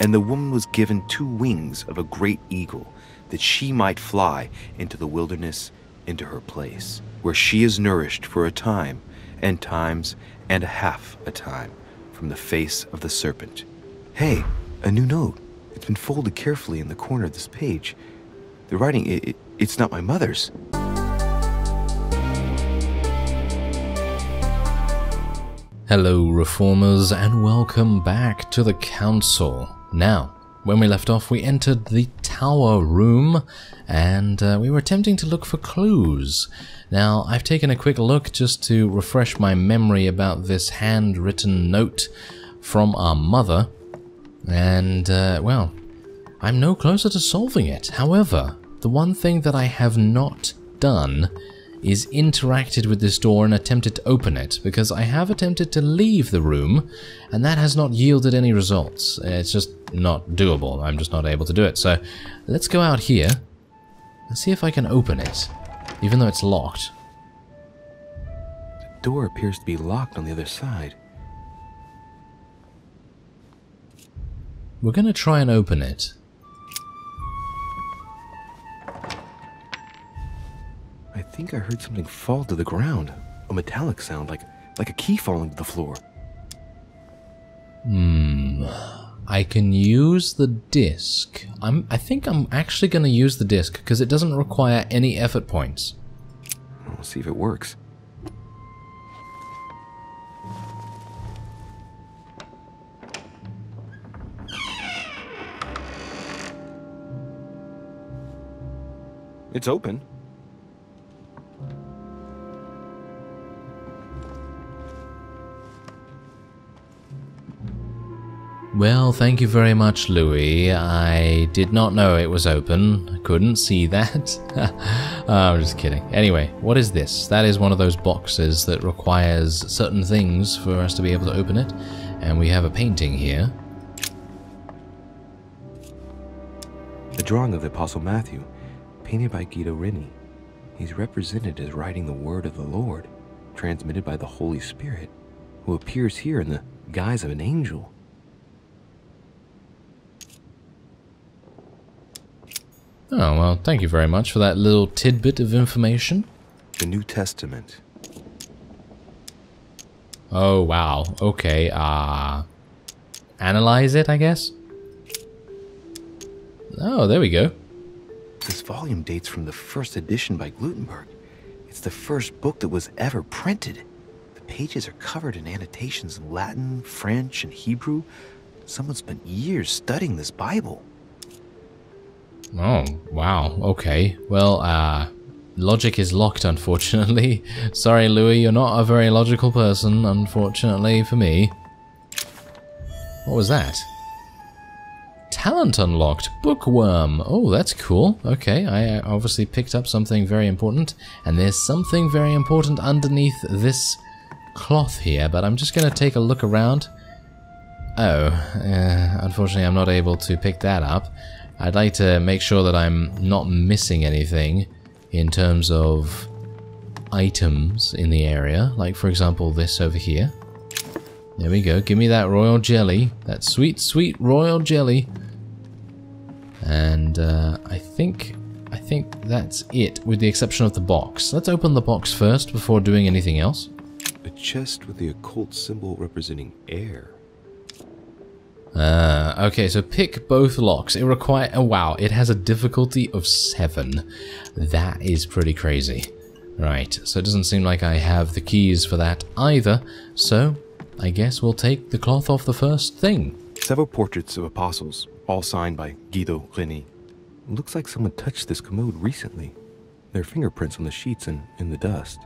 And the woman was given 2 wings of a great eagle, that she might fly into the wilderness, into her place, where she is nourished for a time, and times and a half a time, from the face of the serpent. Hey, a new note. It's been folded carefully in the corner of this page. The writing, it's not my mother's. Hello, Reformers, and welcome back to the Council. Now, when we left off, we entered the tower room, and we were attempting to look for clues. Now, I've taken a quick look just to refresh my memory about this handwritten note from our mother, and, well, I'm no closer to solving it. However, the one thing that I have not done is interacted with this door and attempted to open it, because I have attempted to leave the room, and that has not yielded any results. It's just not doable. I'm just not able to do it. So let's go out here and see if I can open it, even though it's locked. The door appears to be locked on the other side. We're going to try and open it. I think I heard something fall to the ground. A metallic sound, like a key falling to the floor. I can use the disc. I think I'm actually going to use the disc because it doesn't require any effort points. We'll see if it works. It's open. Well, thank you very much, Louis. I did not know it was open. I couldn't see that. I'm just kidding. Anyway, what is this? That is one of those boxes that requires certain things for us to be able to open it. And we have a painting here. A drawing of the Apostle Matthew, painted by Guido Reni. He's represented as writing the word of the Lord, transmitted by the Holy Spirit, who appears here in the guise of an angel. Oh, well, thank you very much for that little tidbit of information. The New Testament. Oh, wow. Okay, analyze it, I guess? Oh, there we go. This volume dates from the first edition by Gutenberg. It's the first book that was ever printed. The pages are covered in annotations in Latin, French, and Hebrew. Someone spent years studying this Bible. Oh, wow, okay. Well, logic is locked, unfortunately. Sorry, Louis, you're not a very logical person, unfortunately for me. What was that? Talent unlocked. Bookworm. Oh, that's cool. Okay, I obviously picked up something very important, and there's something very important underneath this cloth here, but I'm just going to take a look around. Oh, unfortunately I'm not able to pick that up. I'd like to make sure that I'm not missing anything in terms of items in the area. Like, for example, this over here. There we go. Give me that royal jelly. That sweet, sweet royal jelly. And I think that's it, with the exception of the box. Let's open the box first before doing anything else. A chest with the occult symbol representing air. Okay, so pick both locks. It requires... Oh, wow, it has a difficulty of 7. That is pretty crazy. Right, so it doesn't seem like I have the keys for that either, so I guess we'll take the cloth off the first thing. Several portraits of apostles, all signed by Guido Reni. Looks like someone touched this commode recently. There are fingerprints on the sheets and in the dust.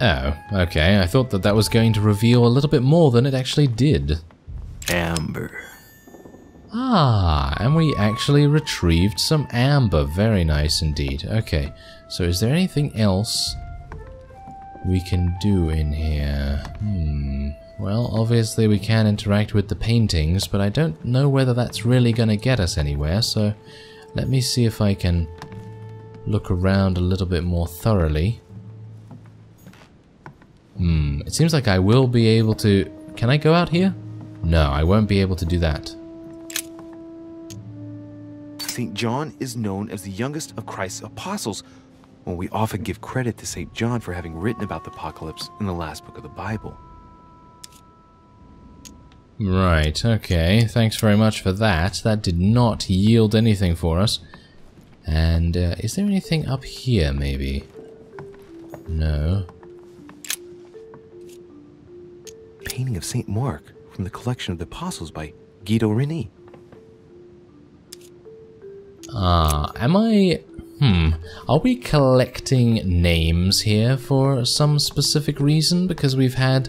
Oh, okay. I thought that was going to reveal a little bit more than it actually did. Amber. Ah, and we actually retrieved some amber. Very nice indeed. Okay, so is there anything else we can do in here? Well, obviously we can interact with the paintings, but I don't know whether that's really going to get us anywhere, so let me see if I can look around a little bit more thoroughly. It seems like I will be able to Can I go out here? No, I won't be able to do that. St. John is known as the youngest of Christ's apostles. Well, we often give credit to St. John for having written about the apocalypse in the last book of the Bible. Right, okay. Thanks very much for that. That did not yield anything for us. And is there anything up here, maybe? No. Painting of St. Mark from the collection of the Apostles by Guido Reni. Am I... Are we collecting names here for some specific reason? Because we've had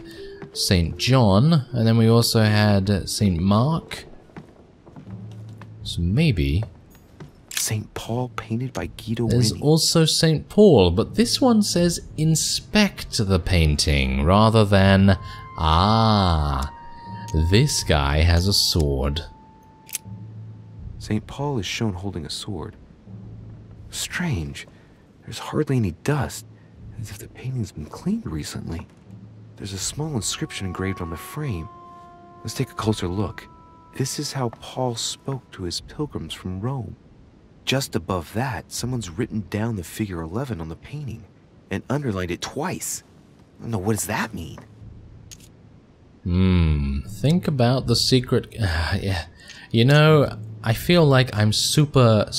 St. John, and then we also had St. Mark. So maybe... St. Paul painted by Guido There's Reni. also St. Paul, but this one says inspect the painting rather than... Ah, this guy has a sword. St. Paul is shown holding a sword. Strange. There's hardly any dust, as if the painting's been cleaned recently. There's a small inscription engraved on the frame. Let's take a closer look. This is how Paul spoke to his pilgrims from Rome. Just above that, someone's written down the figure 11 on the painting and underlined it twice. I don't know, what does that mean? Think about the secret... yeah. You know, I feel like I'm super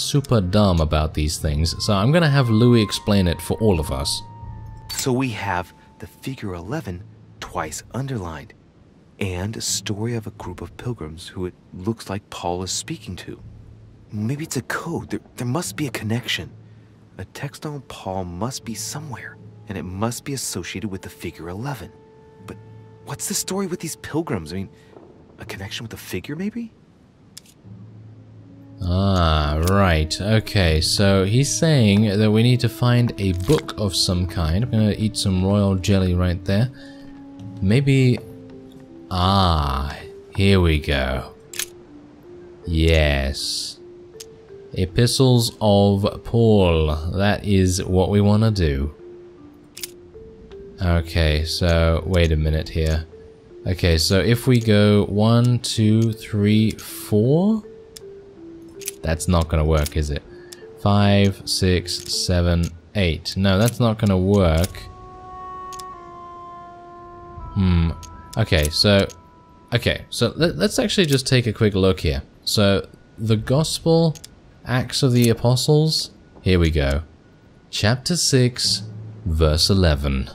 dumb about these things, so I'm gonna have Louis explain it for all of us. So we have the figure 11 twice underlined, and a story of a group of pilgrims who it looks like Paul is speaking to. Maybe it's a code. There must be a connection. A text on Paul must be somewhere, and it must be associated with the figure 11. But what's the story with these pilgrims? I mean, a connection with the figure, maybe? Ah, right. Okay, so he's saying that we need to find a book of some kind. I'm gonna eat some royal jelly right there. Maybe... Ah, here we go. Yes. Epistles of Paul. That is what we want to do. Okay, so wait a minute here. Okay, so if we go 1, 2, 3, 4... That's not gonna work, is it? 5, 6, 7, 8. No, that's not gonna work. Okay, so let's actually just take a quick look here. So the Gospel, Acts of the Apostles. Here we go. Chapter 6, verse 11.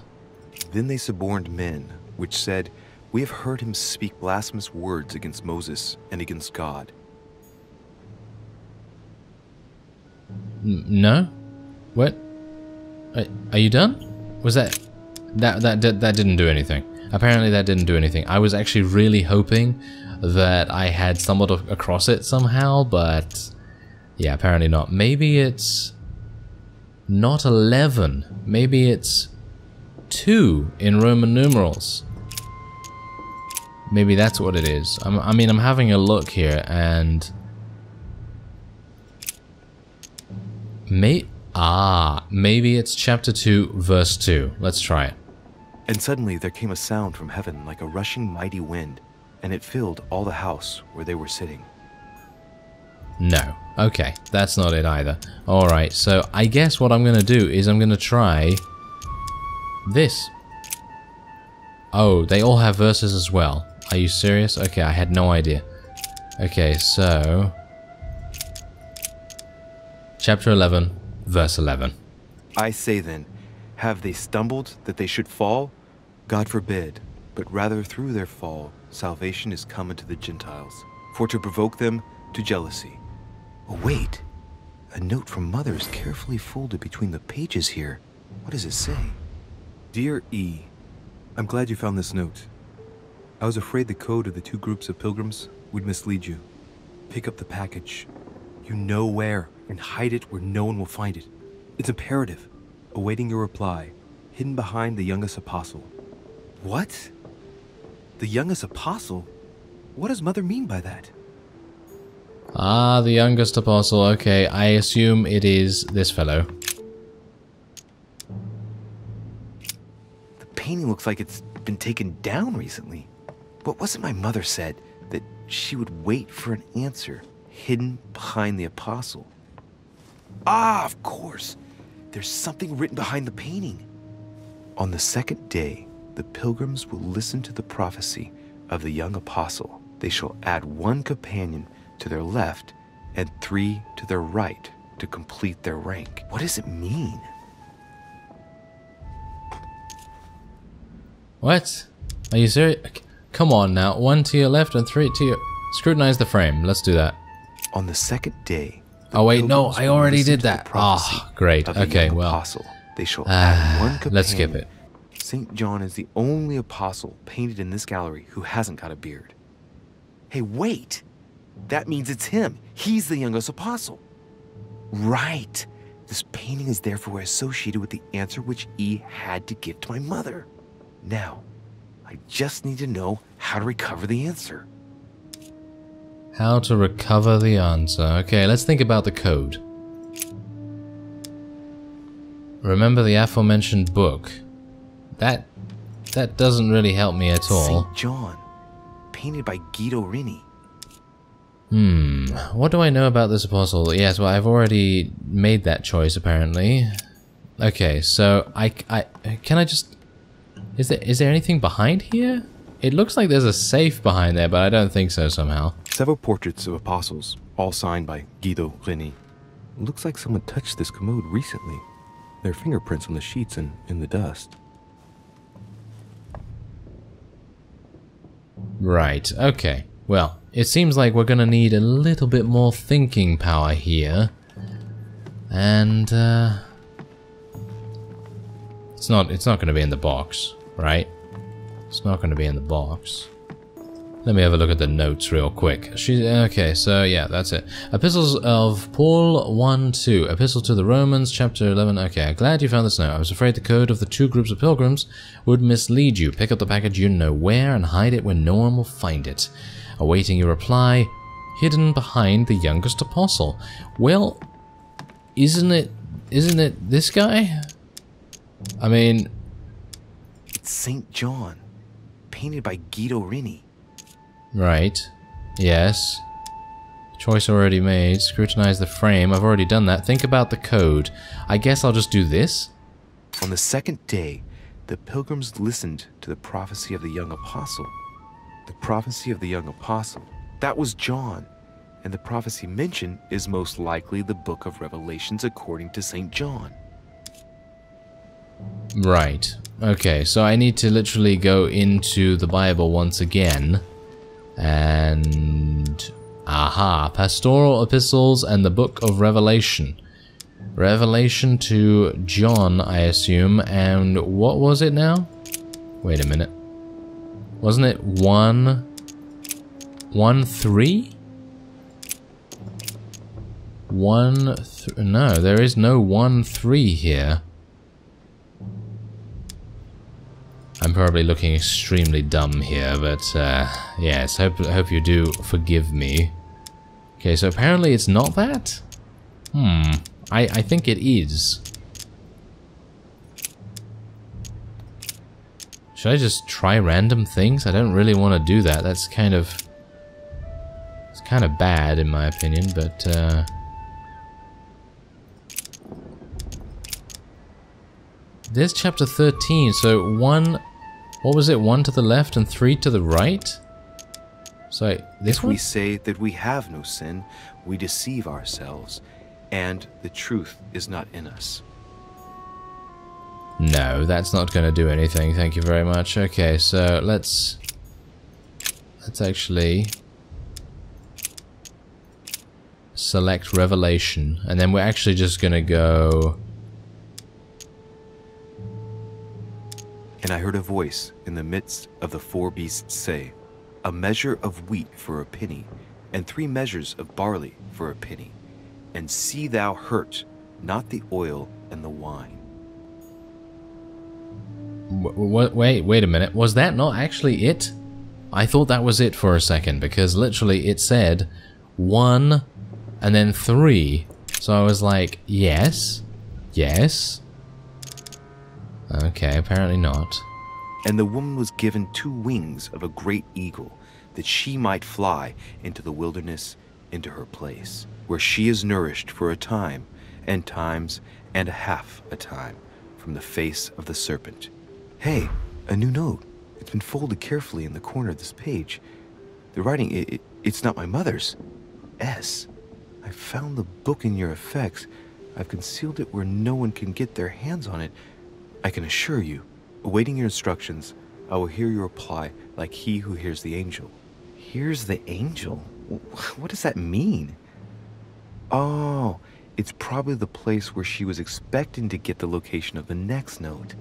Then they suborned men, which said, "We have heard him speak blasphemous words against Moses and against God." No? What? Are you done? Was that didn't do anything. Apparently that didn't do anything. I was actually really hoping that I had stumbled across it somehow, but yeah, apparently not. Maybe it's not 11. Maybe it's 2 in Roman numerals. Maybe that's what it is. I mean, I'm having a look here and... Maybe it's chapter 2, verse 2. Let's try it. And suddenly there came a sound from heaven like a rushing mighty wind, and it filled all the house where they were sitting. No. Okay, that's not it either. Alright, so I guess what I'm gonna do is I'm gonna try this. Oh, they all have verses as well. Are you serious? Okay, I had no idea. Okay, so... Chapter 11, verse 11. I say then, have they stumbled that they should fall? God forbid, but rather through their fall, salvation is come unto the Gentiles, for to provoke them to jealousy. Oh wait, a note from Mother is carefully folded between the pages here. What does it say? Dear E, I'm glad you found this note. I was afraid the code of the two groups of pilgrims would mislead you. Pick up the package. You know where, and hide it where no one will find it. It's imperative. Awaiting your reply, hidden behind the youngest apostle. What? The youngest apostle? What does Mother mean by that? Ah, the youngest apostle. Okay, I assume it is this fellow. The painting looks like it's been taken down recently. But wasn't my mother said that she would wait for an answer hidden behind the apostle? Ah, of course. There's something written behind the painting. On the second day, the pilgrims will listen to the prophecy of the young apostle. They shall add 1 companion to their left and 3 to their right to complete their rank. What does it mean? What? Are you serious? Come on now. 1 to your left and 3 to your... Scrutinize the frame. Let's do that. On the second day... Oh wait, no, I already did that. Ah, great. Okay, well... Apostle. They shall add 1 companion. Let's skip it. St. John is the only apostle painted in this gallery who hasn't got a beard. Hey, wait! That means it's him. He's the youngest apostle. Right. This painting is therefore associated with the answer which E had to give to my mother. Now, I just need to know how to recover the answer. How to recover the answer. Okay, let's think about the code. Remember the aforementioned book. That doesn't really help me at all. St. John, painted by Guido Rini. What do I know about this apostle? Yes, well, I've already made that choice, apparently. Okay, so can I just... Is there anything behind here? It looks like there's a safe behind there, but I don't think so somehow. Several portraits of apostles, all signed by Guido Rini. Looks like someone touched this commode recently. There are fingerprints on the sheets and in the dust. Right, okay. Well, it seems like we're gonna need a little bit more thinking power here. And, It's not gonna be in the box, right? It's not gonna be in the box. Let me have a look at the notes real quick. Okay, so yeah, that's it. Epistles of Paul 1-2. Epistle to the Romans, chapter 11. Okay, glad you found this note. I was afraid the code of the 2 groups of pilgrims would mislead you. Pick up the package you know where and hide it where no one will find it. Awaiting your reply, hidden behind the youngest apostle. Well, isn't it this guy? I mean... It's St. John, painted by Guido Rini. Right. Yes. Choice already made. Scrutinize the frame. I've already done that. Think about the code. I guess I'll just do this. On the second day, the pilgrims listened to the prophecy of the young apostle. The prophecy of the young apostle. That was John. And the prophecy mentioned is most likely the book of Revelations according to St. John. Right. Okay, so I need to literally go into the Bible once again. And... aha, pastoral epistles and the book of Revelation. Revelation to John, I assume, and what was it now? Wait a minute. Wasn't it 1-3? No, there is no 1-3 here. I'm probably looking extremely dumb here, but yes, hope you do forgive me. Okay, so apparently it's not that? I think it is. Should I just try random things? I don't really want to do that. That's kind of... it's kind of bad in my opinion, but there's chapter 13, so 1... what was it? 1 to the left and 3 to the right? So, this if one? we say that we have no sin, we deceive ourselves, and the truth is not in us. No, that's not going to do anything. Thank you very much. Okay, so let's actually select Revelation, and then we're actually just going to go... And I heard a voice in the midst of the 4 beasts say, a measure of wheat for a penny, and 3 measures of barley for a penny. And see thou hurt not the oil and the wine. Wait a minute. Was that not actually it? I thought that was it for a second, because literally it said 1 and then 3. So I was like, yes, yes. Okay, apparently not. And the woman was given 2 wings of a great eagle, that she might fly into the wilderness, into her place, where she is nourished for a time, and times and a half a time, from the face of the serpent. Hey, a new note. It's been folded carefully in the corner of this page. The writing, it's not my mother's. S. I found the book in your effects. I've concealed it where no one can get their hands on it. I can assure you, awaiting your instructions, I will hear your reply like he who hears the angel. Hears the angel? What does that mean? Oh, it's probably the place where she was expecting to get the location of the next note.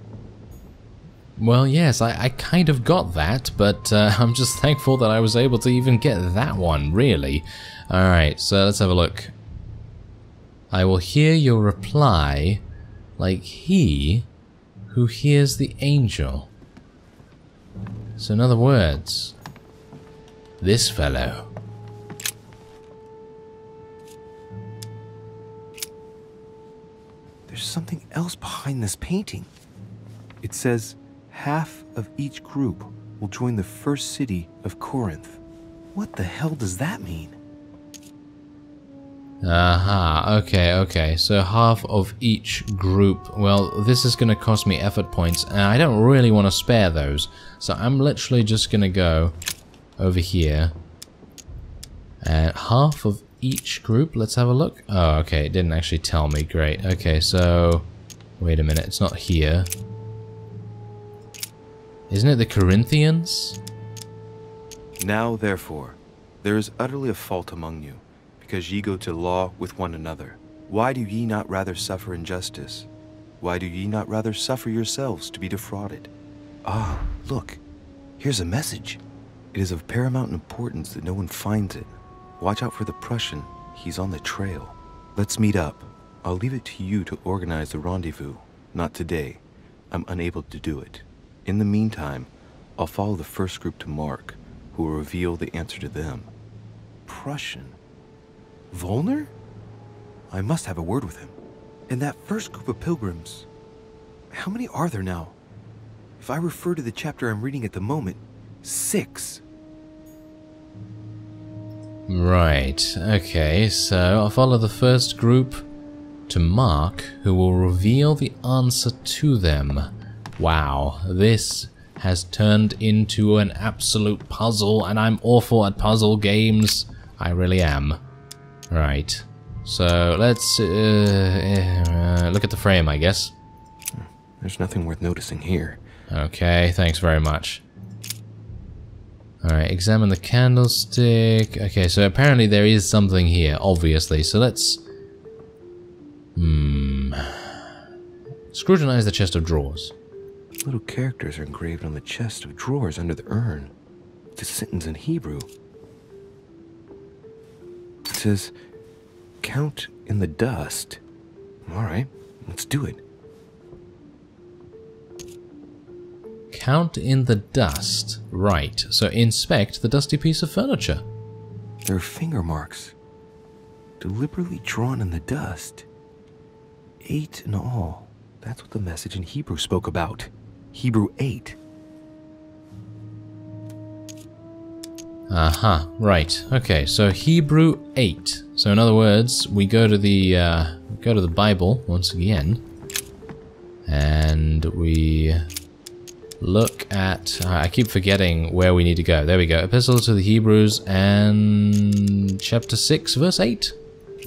Well, yes, I kind of got that, but I'm just thankful that I was able to even get that one, really. Alright, so let's have a look. I will hear your reply like he who hears the angel. So in other words, this fellow. There's something else behind this painting. It says, half of each group will join the first city of Corinth. What the hell does that mean? Aha, okay, so half of each group. Well, this is going to cost me effort points, and I don't really want to spare those. So I'm literally just going to go over here. And half of each group, let's have a look. Oh, okay, it didn't actually tell me. Great. Okay, so wait a minute, it's not here. Isn't it the Corinthians? Now, therefore, there is utterly a fault among you, because ye go to law with one another. Why do ye not rather suffer injustice? Why do ye not rather suffer yourselves to be defrauded? Ah, look, here's a message. It is of paramount importance that no one finds it. Watch out for the Prussian. He's on the trail. Let's meet up. I'll leave it to you to organize the rendezvous. Not today. I'm unable to do it. In the meantime, I'll follow the first group to Mark, who will reveal the answer to them. Prussian? Volner? I must have a word with him. And that first group of pilgrims, how many are there now? If I refer to the chapter I'm reading at the moment, 6. Right, okay, so I'll follow the first group to Mark, who will reveal the answer to them. Wow, this has turned into an absolute puzzle, and I'm awful at puzzle games. I really am. Right, so let's look at the frame, I guess. There's nothing worth noticing here. Okay, thanks very much. Alright, examine the candlestick. Okay, so apparently there is something here, obviously. So let's... scrutinize the chest of drawers. Little characters are engraved on the chest of drawers under the urn. It's a sentence in Hebrew. It says, count in the dust. Alright, let's do it. Count in the dust. Right, so inspect the dusty piece of furniture. There are finger marks, deliberately drawn in the dust. 8 in all. That's what the message in Hebrew spoke about. Hebrew 8. Aha, right. Okay, so Hebrew 8. So in other words, we go to the Bible once again, and we look at... I keep forgetting where we need to go. There we go. Epistle to the Hebrews and chapter 6, verse 8.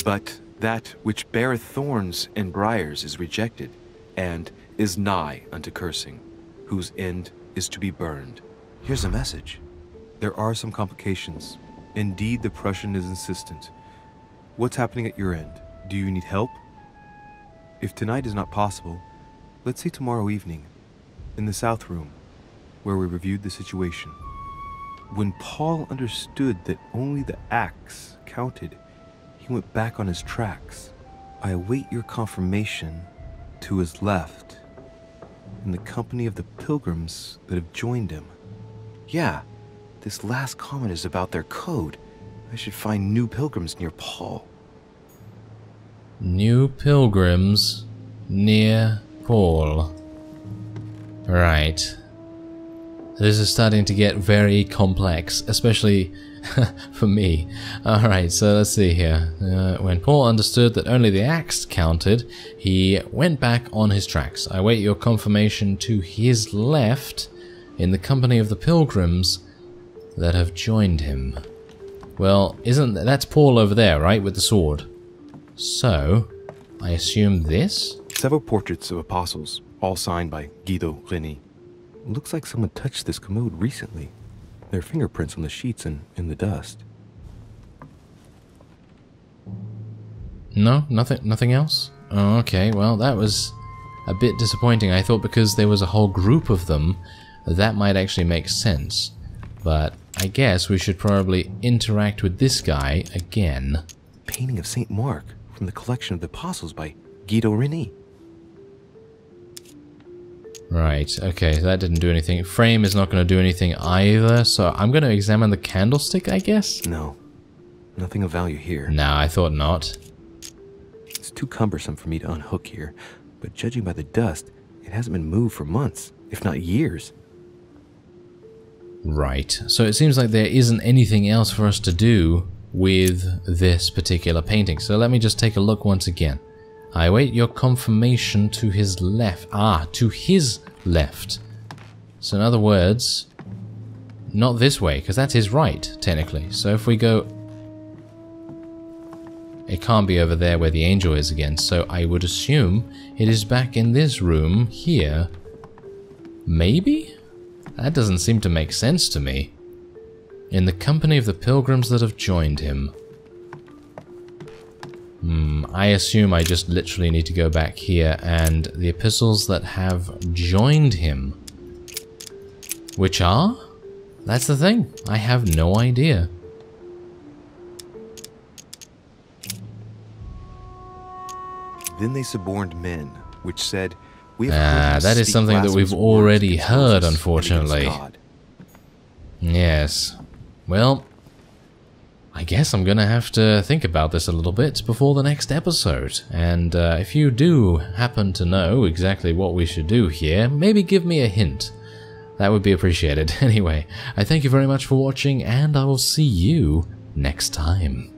But that which beareth thorns and briars is rejected, and is nigh unto cursing, whose end is to be burned. Here's a message. There are some complications. Indeed, the Prussian is insistent. What's happening at your end? Do you need help? If tonight is not possible, let's say tomorrow evening, in the South Room, where we reviewed the situation. When Paul understood that only the axe counted, he went back on his tracks. I await your confirmation to his left, in the company of the pilgrims that have joined him. Yeah, this last comment is about their code. I should find new pilgrims near Paul. New pilgrims near Paul. Right. This is starting to get very complex, especially for me. Alright, so let's see here. When Paul understood that only the axe counted, he went back on his tracks. I wait your confirmation to his left in the company of the pilgrims that have joined him. Well, that's Paul over there, right, with the sword? So, I assume this? Several portraits of apostles, all signed by Guido Reni. Looks like someone touched this commode recently. There are fingerprints on the sheets and in the dust. No? Nothing else? Oh, okay, well, that was a bit disappointing. I thought because there was a whole group of them, that might actually make sense. But I guess we should probably interact with this guy again. Painting of St. Mark from the collection of the apostles by Guido Reni. Right, okay, that didn't do anything. Frame is not going to do anything either, so I'm going to examine the candlestick, I guess? No, nothing of value here. Nah, I thought not. It's too cumbersome for me to unhook here, but judging by the dust, it hasn't been moved for months, if not years. Right, so it seems like there isn't anything else for us to do with this particular painting. So let me just take a look once again. I await your confirmation to his left. Ah, to his left. So in other words, not this way, because that's his right, technically. So if we go... It can't be over there where the angel is again, so I would assume it is back in this room here. Maybe? That doesn't seem to make sense to me. In the company of the pilgrims that have joined him. I assume I just literally need to go back here and the epistles that have joined him. Which are? That's the thing. I have no idea. Then they suborned men, which said, "We have heard that is speak something that we've blasphemous already words against heard, Moses and unfortunately. against God." Yes. Well, I guess I'm gonna have to think about this a little bit before the next episode. And if you do happen to know exactly what we should do here, maybe give me a hint. That would be appreciated. Anyway, I thank you very much for watching, and I will see you next time.